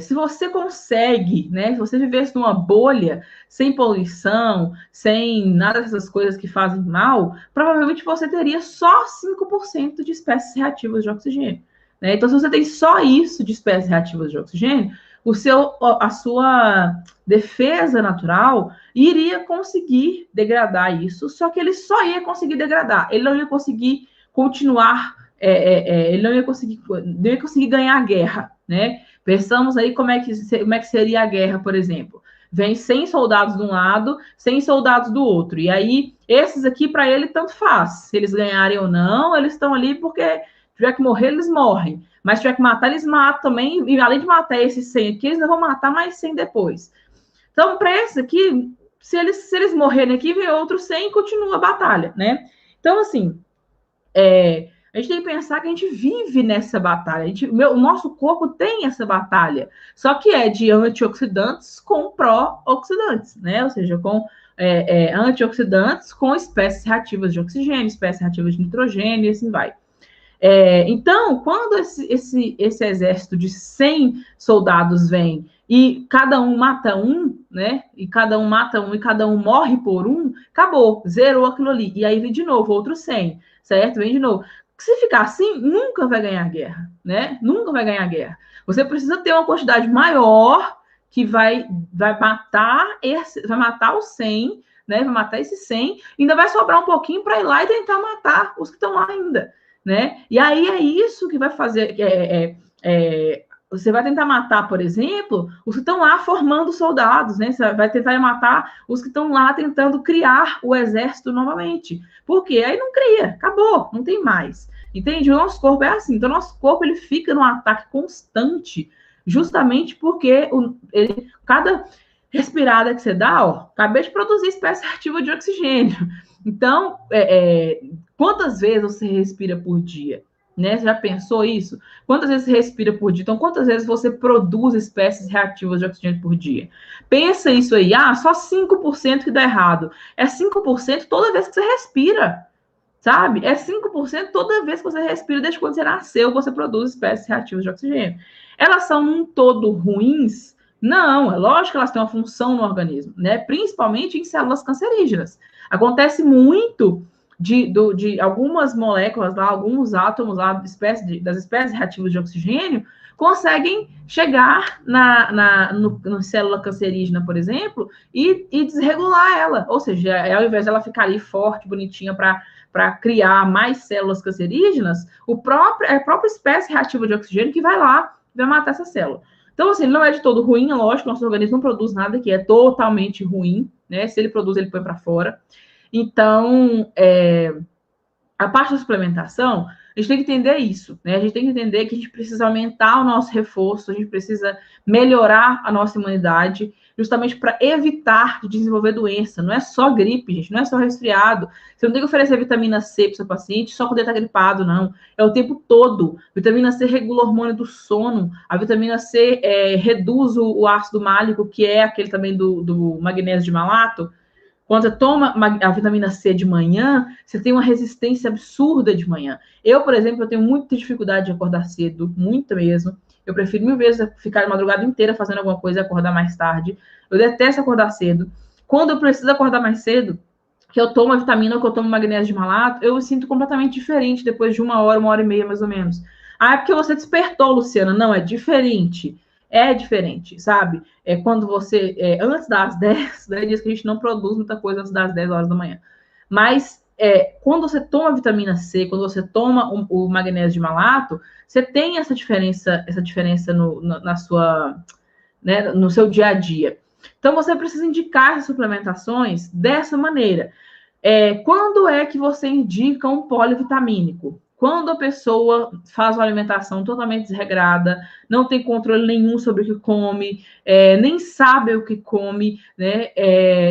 se você consegue, né? Se você vivesse numa bolha, sem poluição, sem nada dessas coisas que fazem mal, provavelmente você teria só 5% de espécies reativas de oxigênio. Né? Então, se você tem só isso de espécies reativas de oxigênio, a sua defesa natural iria conseguir degradar isso, só que ele só ia conseguir degradar, ele não ia conseguir continuar, ele não ia conseguir ganhar a guerra, né? Pensamos aí como é que seria a guerra, por exemplo. Vem 100 soldados de um lado, 100 soldados do outro. E aí, esses aqui, para ele, tanto faz. Se eles ganharem ou não, eles estão ali porque tiver que morrer, eles morrem. Mas se tiver que matar, eles matam também. E além de matar esses 100 aqui, eles não vão matar mais 100 depois. Então, para esses aqui, se eles morrerem aqui, vem outros 100 e continua a batalha, né? Então, assim, a gente tem que pensar que a gente vive nessa batalha. O nosso corpo tem essa batalha, só que é de antioxidantes com pró-oxidantes, né? Ou seja, com antioxidantes com espécies reativas de oxigênio, espécies reativas de nitrogênio e assim vai. Então, quando esse exército de 100 soldados vem e cada um mata um, né? E cada um mata um e cada um morre por um, acabou, zerou aquilo ali. E aí vem de novo outros 100, certo? Vem de novo. Se ficar assim, nunca vai ganhar guerra, né? Nunca vai ganhar guerra. Você precisa ter uma quantidade maior que vai matar os 100, né? Vai matar esses 100, ainda vai sobrar um pouquinho para ir lá e tentar matar os que estão lá ainda, né? E aí é isso que vai fazer. Você vai tentar matar, por exemplo, os que estão lá formando soldados, né? Você vai tentar matar os que estão lá tentando criar o exército novamente. Por quê? Aí não cria, acabou, não tem mais. Entende? O nosso corpo é assim. Então, o nosso corpo ele fica num ataque constante, justamente porque cada respirada que você dá, acabei de produzir espécie ativa de oxigênio. Então, quantas vezes você respira por dia? Né? Você já pensou isso? Quantas vezes você respira por dia? Então, quantas vezes você produz espécies reativas de oxigênio por dia? Pensa isso aí. Só 5% que dá errado. É 5% toda vez que você respira. Sabe? É 5% toda vez que você respira, desde quando você nasceu, você produz espécies reativas de oxigênio. Elas são, num todo, ruins? Não, é lógico que elas têm uma função no organismo, né? Principalmente em células cancerígenas. Acontece muito de algumas moléculas lá, alguns átomos lá das espécies reativas de oxigênio conseguem chegar na célula cancerígena, por exemplo, e desregular ela. Ou seja, ao invés dela ficar ali forte, bonitinha para criar mais células cancerígenas, a própria espécie reativa de oxigênio que vai lá e vai matar essa célula. Então, assim, ele não é de todo ruim, é lógico, nosso organismo não produz nada que é totalmente ruim, né? Se ele produz, ele põe para fora. Então, a parte da suplementação, a gente tem que entender isso, né? A gente tem que entender que a gente precisa aumentar o nosso reforço, a gente precisa melhorar a nossa imunidade, justamente para evitar de desenvolver doença. Não é só gripe, gente, não é só resfriado. Você não tem que oferecer vitamina C para o seu paciente só quando ele está gripado, não. É o tempo todo. Vitamina C regula o hormônio do sono. A vitamina C reduz o ácido málico, que é aquele também do magnésio de malato. Quando você toma a vitamina C de manhã, você tem uma resistência absurda de manhã. Eu, por exemplo, eu tenho muita dificuldade de acordar cedo, muito mesmo. Eu prefiro 1000 vezes ficar a madrugada inteira fazendo alguma coisa e acordar mais tarde. Eu detesto acordar cedo. Quando eu preciso acordar mais cedo, que eu tomo a vitamina ou que eu tomo magnésio de malato, eu me sinto completamente diferente depois de 1 hora e meia, mais ou menos. Ah, é porque você despertou, Luciana. Não, é diferente. É diferente, sabe? É quando você, antes das 10, né, diz que a gente não produz muita coisa antes das 10 horas da manhã. Mas quando você toma a vitamina C, quando você toma o magnésio de malato, você tem essa diferença na sua, né, no seu dia a dia. Então, você precisa indicar as suplementações dessa maneira. Quando é que você indica um polivitamínico? Quando a pessoa faz uma alimentação totalmente desregrada, não tem controle nenhum sobre o que come, nem sabe o que come, né?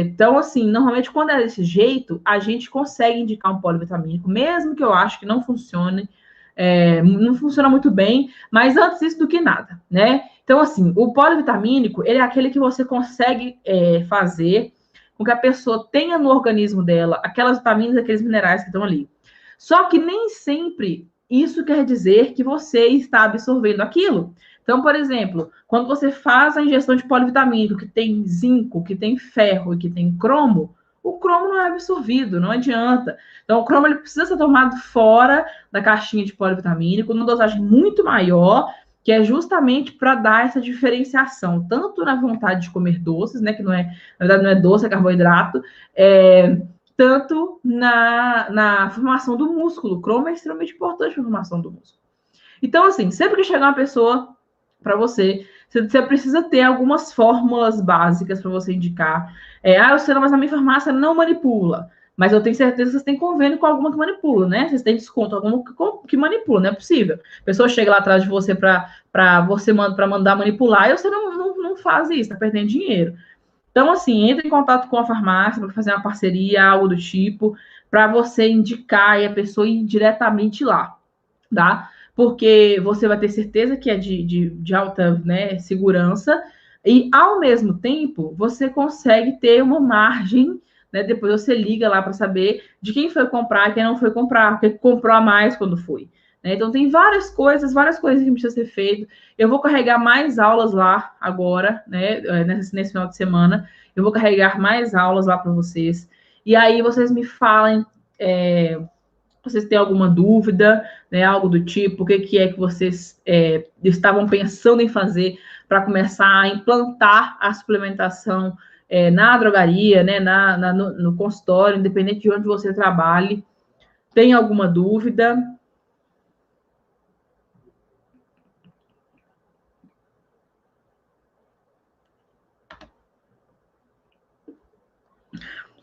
Então, assim, normalmente quando é desse jeito, a gente consegue indicar um polivitamínico, mesmo que eu acho que não funcione, não funciona muito bem, mas antes disso do que nada, né? Então, assim, o polivitamínico, ele é aquele que você consegue fazer com que a pessoa tenha no organismo dela aquelas vitaminas, aqueles minerais que estão ali. Só que nem sempre isso quer dizer que você está absorvendo aquilo. Então, por exemplo, quando você faz a ingestão de polivitamínico, que tem zinco, que tem ferro e que tem cromo, o cromo não é absorvido, não adianta. Então, o cromo ele precisa ser tomado fora da caixinha de polivitamínico, numa dosagem muito maior, que é justamente para dar essa diferenciação, tanto na vontade de comer doces, né, que não é, na verdade não é doce, é carboidrato, tanto na formação do músculo. O cromo é extremamente importante para a formação do músculo. Então, assim, sempre que chegar uma pessoa para você precisa ter algumas fórmulas básicas para você indicar. Eu sei, mas a minha farmácia não manipula. Mas eu tenho certeza que vocês têm convênio com alguma que manipula, né? Vocês têm desconto alguma que manipula, não é possível. A pessoa chega lá atrás de você para mandar manipular e você não faz isso, está perdendo dinheiro. Então, assim, entre em contato com a farmácia para fazer uma parceria, algo do tipo, para você indicar e a pessoa ir diretamente lá, tá? Porque você vai ter certeza que é de alta, né, segurança e, ao mesmo tempo, você consegue ter uma margem, né? Depois você liga lá para saber de quem foi comprar e quem não foi comprar, quem comprou a mais quando foi. Né? Então, tem várias coisas que precisam ser feito. Eu vou carregar mais aulas lá agora, né, nesse final de semana. Eu vou carregar mais aulas lá para vocês. E aí vocês me falem vocês têm alguma dúvida, né, algo do tipo, o que é que vocês estavam pensando em fazer para começar a implantar a suplementação na drogaria, né, no consultório, independente de onde você trabalhe. Tem alguma dúvida?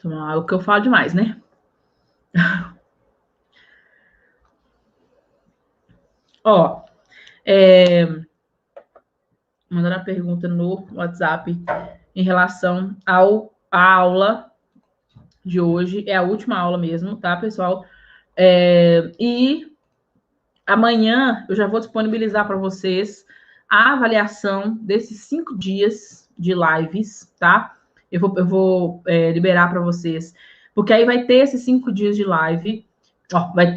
É o que eu falo demais, né? Ó, mandando a pergunta no WhatsApp em relação à aula de hoje. É a última aula mesmo, tá, pessoal? E amanhã eu já vou disponibilizar para vocês a avaliação desses 5 dias de lives, tá? Eu vou liberar para vocês, porque aí vai ter esses 5 dias de live. Ó, vai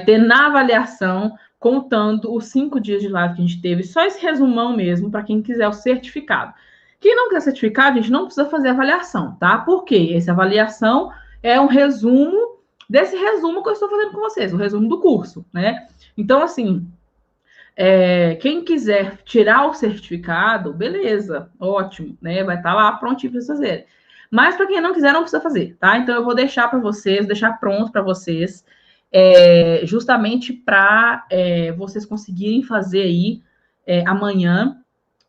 ter na avaliação, contando os 5 dias de live que a gente teve, só esse resumão mesmo, para quem quiser o certificado. Quem não quer certificado, a gente não precisa fazer avaliação, tá? Porque essa avaliação é um resumo desse resumo que eu estou fazendo com vocês, o resumo do curso, né? Então, assim, quem quiser tirar o certificado, beleza, ótimo, né? Vai estar lá prontinho para vocês fazerem. Mas para quem não quiser, não precisa fazer, tá? Então eu vou deixar para vocês, deixar pronto para vocês, justamente para vocês conseguirem fazer aí amanhã,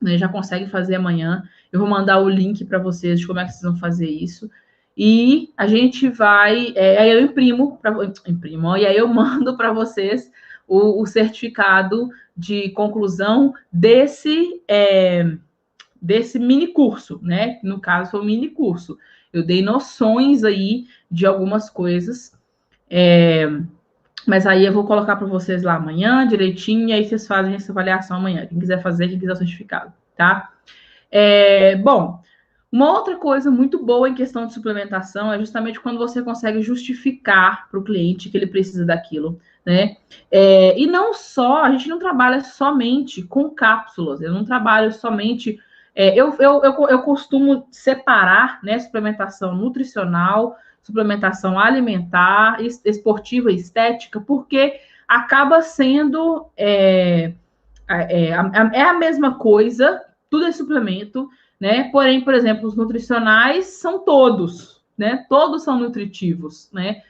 né? Já consegue fazer amanhã. Eu vou mandar o link para vocês de como é que vocês vão fazer isso. E a gente vai. Aí eu imprimo, e aí eu mando para vocês o certificado de conclusão desse mini curso, né? No caso, foi um mini curso. Eu dei noções aí de algumas coisas, mas aí eu vou colocar para vocês lá amanhã, direitinho, e aí vocês fazem essa avaliação amanhã. Quem quiser fazer, quem quiser o certificado, tá? Bom, uma outra coisa muito boa em questão de suplementação é justamente quando você consegue justificar para o cliente que ele precisa daquilo, né? E não só, a gente não trabalha somente com cápsulas, eu não trabalho somente. Eu costumo separar, né, suplementação nutricional, suplementação alimentar, esportiva e estética, porque acaba sendo a mesma coisa, tudo é suplemento, né? Porém, por exemplo, os nutricionais são todos, né? Todos são nutritivos, né?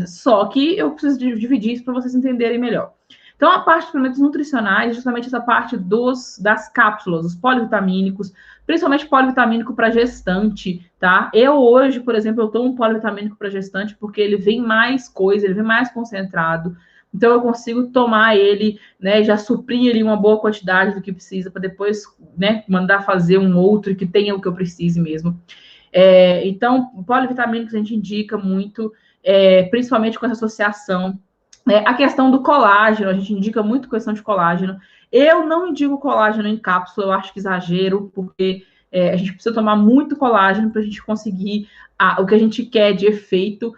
Só que eu preciso dividir isso para vocês entenderem melhor. Então, a parte de suplementos nutricionais, justamente essa parte das cápsulas, os polivitamínicos, principalmente polivitamínico para gestante, tá? Eu hoje, por exemplo, eu tomo um polivitamínico para gestante porque ele vem mais coisa, ele vem mais concentrado. Então, eu consigo tomar ele, né, já suprir ali uma boa quantidade do que precisa, para depois, né, mandar fazer um outro que tenha o que eu precise mesmo. Então, polivitamínicos a gente indica muito, principalmente com essa associação. A questão do colágeno, a gente indica muito questão de colágeno. Eu não indico colágeno em cápsula, eu acho que exagero, porque a gente precisa tomar muito colágeno para a gente conseguir o que a gente quer de efeito.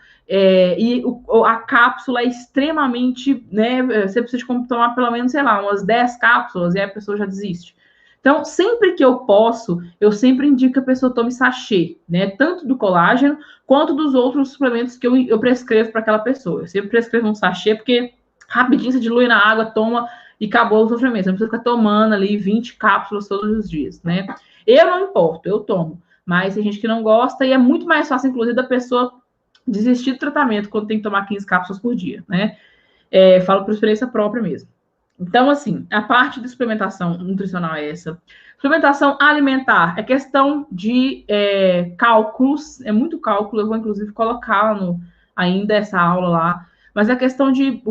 A cápsula é extremamente, né? Você precisa tomar pelo menos, sei lá, umas 10 cápsulas e aí a pessoa já desiste. Então, sempre que eu posso, eu sempre indico que a pessoa tome sachê, né? Tanto do colágeno quanto dos outros suplementos que eu prescrevo para aquela pessoa. Eu sempre prescrevo um sachê, porque rapidinho você dilui na água, toma e acabou o sofrimento. Você não precisa ficar tomando ali 20 cápsulas todos os dias, né? Eu não importo, eu tomo. Mas tem gente que não gosta e é muito mais fácil, inclusive, da pessoa desistir do tratamento quando tem que tomar 15 cápsulas por dia, né? Falo por experiência própria mesmo. Então, assim, a parte de suplementação nutricional é essa. Suplementação alimentar é questão de cálculos, é muito cálculo, eu vou inclusive colocar ainda essa aula lá, mas é questão de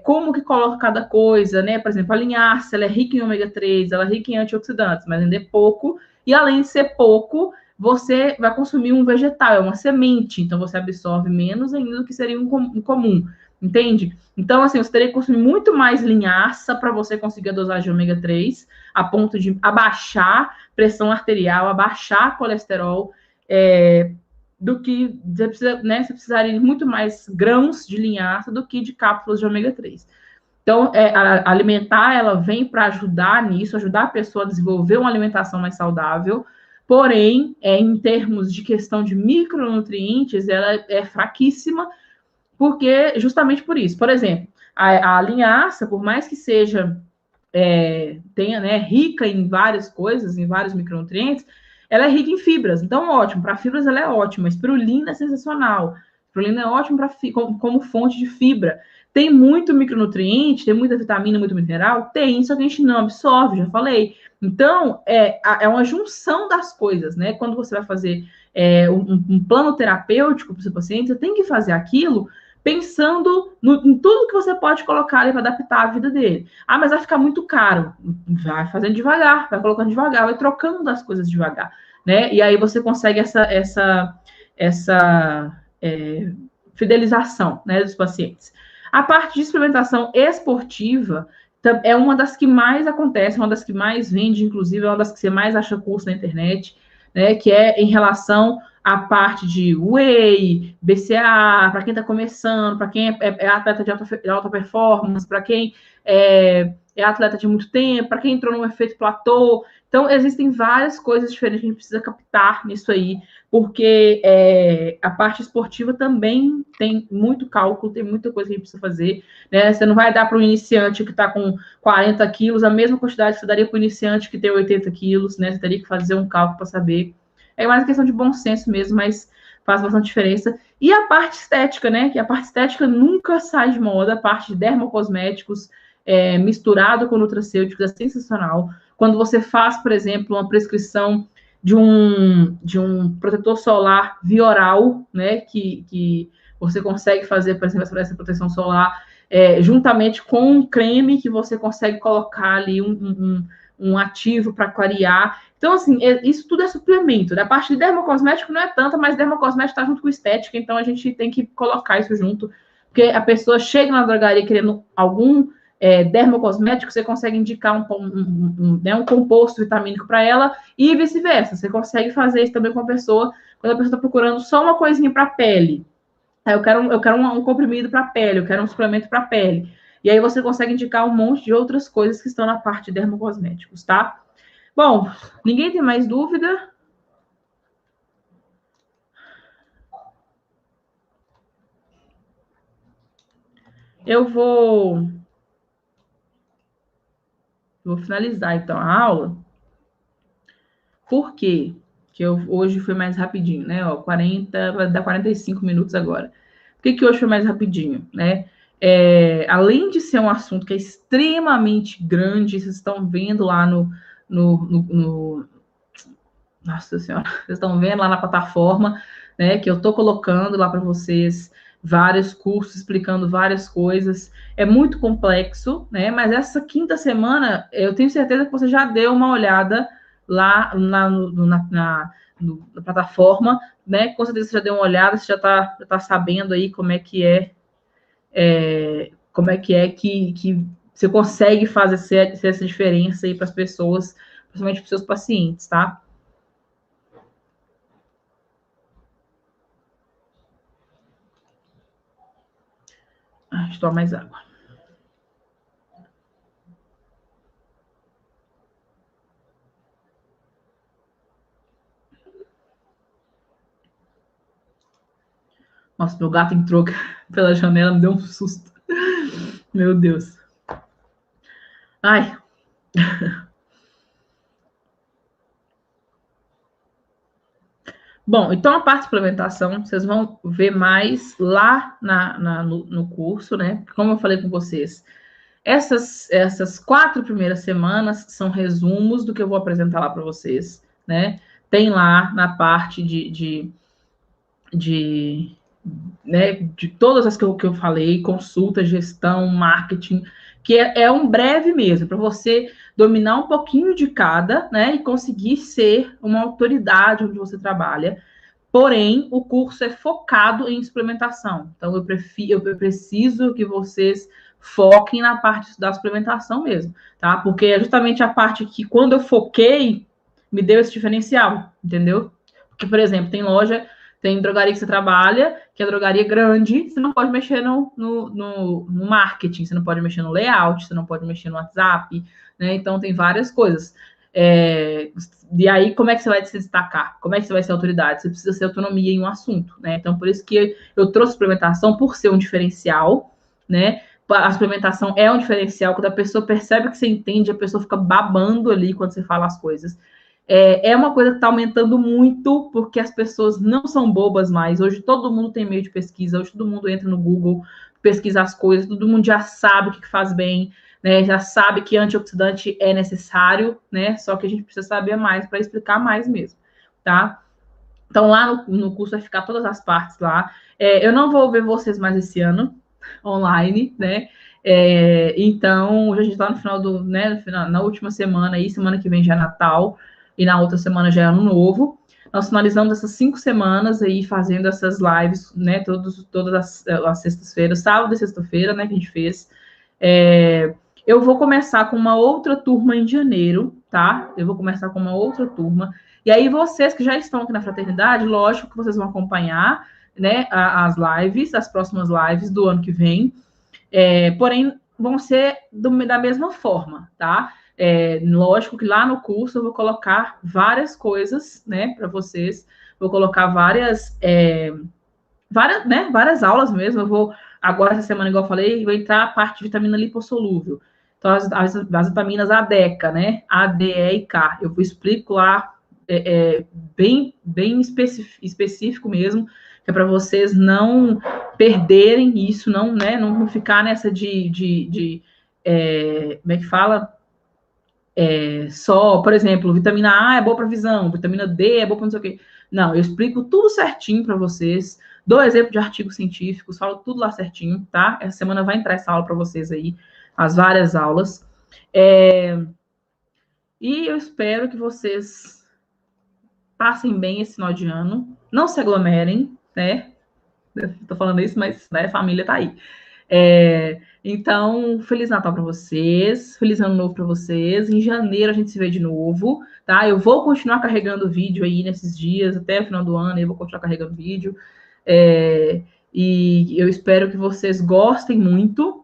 como que coloca cada coisa, né? Por exemplo, a linhaça, ela é rica em ômega 3, ela é rica em antioxidantes, mas ainda é pouco, e além de ser pouco, você vai consumir um vegetal, é uma semente, então você absorve menos ainda do que seria um comum, entende? Então, assim, você teria que consumir muito mais linhaça para você conseguir a dosagem de ômega 3, a ponto de abaixar pressão arterial, abaixar colesterol, do que você precisa, né? Você precisaria de muito mais grãos de linhaça do que de cápsulas de ômega 3. Então, a alimentar, ela vem para ajudar nisso, ajudar a pessoa a desenvolver uma alimentação mais saudável, porém, em termos de questão de micronutrientes, ela é fraquíssima, porque justamente por isso. Por exemplo, a linhaça, por mais que seja tenha, né, rica em várias coisas, em vários micronutrientes, ela é rica em fibras. Então, ótimo. Para fibras, ela é ótima. Espirulina é sensacional. Espirulina é ótimo como fonte de fibra. Tem muito micronutriente, tem muita vitamina, muito mineral? Tem, só que a gente não absorve, já falei. Então, é uma junção das coisas, né? Quando você vai fazer um plano terapêutico para o seu paciente, você tem que fazer aquilo pensando em tudo que você pode colocar ali para adaptar a vida dele. Ah, mas vai ficar muito caro. Vai fazendo devagar, vai colocando devagar, vai trocando as coisas devagar, né? E aí você consegue essa fidelização, né, dos pacientes. A parte de suplementação esportiva é uma das que mais acontece, uma das que mais vende, inclusive, é uma das que você mais acha curso na internet, né, que é em relação à parte de whey, BCA, para quem está começando, para quem é atleta de alta performance, para quem é atleta de muito tempo, para quem entrou num efeito platô. Então, existem várias coisas diferentes que a gente precisa captar nisso aí, porque a parte esportiva também tem muito cálculo, tem muita coisa que a gente precisa fazer, né? Você não vai dar para o iniciante que está com 40 quilos a mesma quantidade que você daria para o iniciante que tem 80 quilos, né? Você teria que fazer um cálculo para saber. É mais questão de bom senso mesmo, mas faz bastante diferença. E a parte estética, né? Que a parte estética nunca sai de moda, a parte de dermocosméticos misturado com nutracêuticos é sensacional. Quando você faz, por exemplo, uma prescrição de um protetor solar via oral, né, que você consegue fazer, por exemplo, essa proteção solar, juntamente com um creme que você consegue colocar ali um ativo para clarear. Então, assim, isso tudo é suplemento. Da parte de dermocosmético não é tanta, mas dermocosmético está junto com estética, então a gente tem que colocar isso junto, porque a pessoa chega na drogaria querendo algum dermocosmético, você consegue indicar um composto vitamínico para ela e vice-versa. Você consegue fazer isso também com a pessoa, quando a pessoa está procurando só uma coisinha para a pele. Eu quero um comprimido para a pele, eu quero um suplemento para a pele. E aí você consegue indicar um monte de outras coisas que estão na parte de dermocosméticos, tá? Bom, ninguém tem mais dúvida? Eu vou finalizar, então, a aula. Por quê? Que hoje foi mais rapidinho, né? Ó, 40, vai dar 45 minutos agora. Por que hoje foi mais rapidinho, né? Além de ser um assunto que é extremamente grande, vocês estão vendo lá no nossa senhora, vocês estão vendo lá na plataforma, né, que eu estou colocando lá para vocês vários cursos explicando várias coisas. É muito complexo, né? Mas essa quinta semana eu tenho certeza que você já deu uma olhada lá na plataforma, né? Com certeza você já deu uma olhada, você já tá sabendo aí como é que que você consegue fazer essa diferença aí para as pessoas, principalmente para os seus pacientes, tá? Deixa eu tomar mais água. Nossa, meu gato entrou pela janela, me deu um susto. Meu Deus. Ai. Bom, então a parte de implementação, vocês vão ver mais lá no curso, né? Como eu falei com vocês, essas 4 primeiras semanas são resumos do que eu vou apresentar lá para vocês, né? Tem lá na parte de né, de todas as que eu falei, consulta, gestão, marketing, que é um breve mesmo, para você dominar um pouquinho de cada, né, e conseguir ser uma autoridade onde você trabalha. Porém, o curso é focado em suplementação. Então, eu preciso que vocês foquem na parte da suplementação mesmo, tá? Porque é justamente a parte que, quando eu foquei, me deu esse diferencial, entendeu? Porque, por exemplo, tem drogaria que você trabalha, que é drogaria grande, você não pode mexer no marketing, você não pode mexer no layout, você não pode mexer no WhatsApp, né? Então, tem várias coisas. E aí, como é que você vai se destacar? Como é que você vai ser autoridade? Você precisa ter autonomia em um assunto, né? Então, por isso que eu trouxe suplementação, por ser um diferencial, né? A suplementação é um diferencial, quando a pessoa percebe que você entende, a pessoa fica babando ali quando você fala as coisas. É uma coisa que está aumentando muito, porque as pessoas não são bobas mais. Hoje todo mundo tem meio de pesquisa, hoje todo mundo entra no Google, pesquisa as coisas, todo mundo já sabe o que faz bem, né? Já sabe que antioxidante é necessário, né? Só que a gente precisa saber mais para explicar mais mesmo, tá? Então lá no curso vai ficar todas as partes lá. Eu não vou ver vocês mais esse ano online, né? Então a gente está no final né? Na última semana aí, semana que vem já é Natal e na outra semana já é Ano Novo. Nós finalizamos essas 5 semanas aí fazendo essas lives, né? Todas as sextas-feiras, sábado e sexta-feira, né? Que a gente fez. Eu vou começar com uma outra turma em janeiro, tá? Eu vou começar com uma outra turma. E aí, vocês que já estão aqui na fraternidade, lógico que vocês vão acompanhar, né, as lives, as próximas lives do ano que vem. Porém, vão ser da mesma forma, tá? Lógico que lá no curso eu vou colocar várias coisas, né, para vocês. Vou colocar várias aulas mesmo. Eu vou, agora, essa semana, igual eu falei, vou entrar a parte de vitamina lipossolúvel. Então, as vitaminas ADECA, né? A, D, E e K. Eu explico lá bem específico mesmo, que é para vocês não perderem isso, não, né? Não ficar nessa como é que fala? Só, por exemplo, vitamina A é boa para visão, vitamina D é boa para não sei o quê. Não, eu explico tudo certinho para vocês, dou exemplo de artigos científicos, falo tudo lá certinho, tá? Essa semana vai entrar essa aula para vocês aí, as várias aulas. E eu espero que vocês passem bem esse final de ano, não se aglomerem, né? Tô falando isso, mas né, a família tá aí. Então, Feliz Natal para vocês, Feliz Ano Novo para vocês. Em janeiro a gente se vê de novo, tá? Eu vou continuar carregando vídeo aí nesses dias, até o final do ano, eu vou continuar carregando vídeo. E eu espero que vocês gostem muito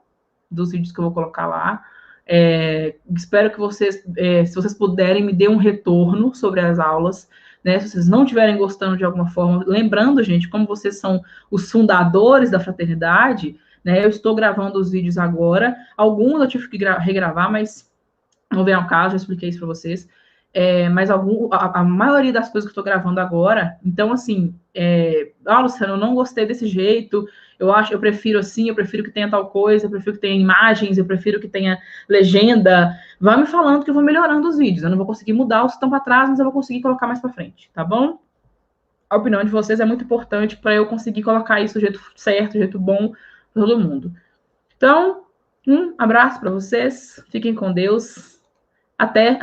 dos vídeos que eu vou colocar lá. Espero que vocês, se vocês puderem, me dê um retorno sobre as aulas, né? Se vocês não estiverem gostando de alguma forma, lembrando, gente, como vocês são os fundadores da fraternidade, né? Eu estou gravando os vídeos agora. Alguns eu tive que regravar, mas não vem ao caso, já expliquei isso para vocês. Mas a maioria das coisas que eu estou gravando agora, então, assim, Luciano, eu não gostei desse jeito, eu prefiro assim, eu prefiro que tenha tal coisa, eu prefiro que tenha imagens, eu prefiro que tenha legenda. Vai me falando que eu vou melhorando os vídeos. Eu não vou conseguir mudar os que estão para trás, mas eu vou conseguir colocar mais para frente, tá bom? A opinião de vocês é muito importante para eu conseguir colocar isso do jeito certo, do jeito bom para todo mundo. Então, um abraço para vocês, fiquem com Deus. Até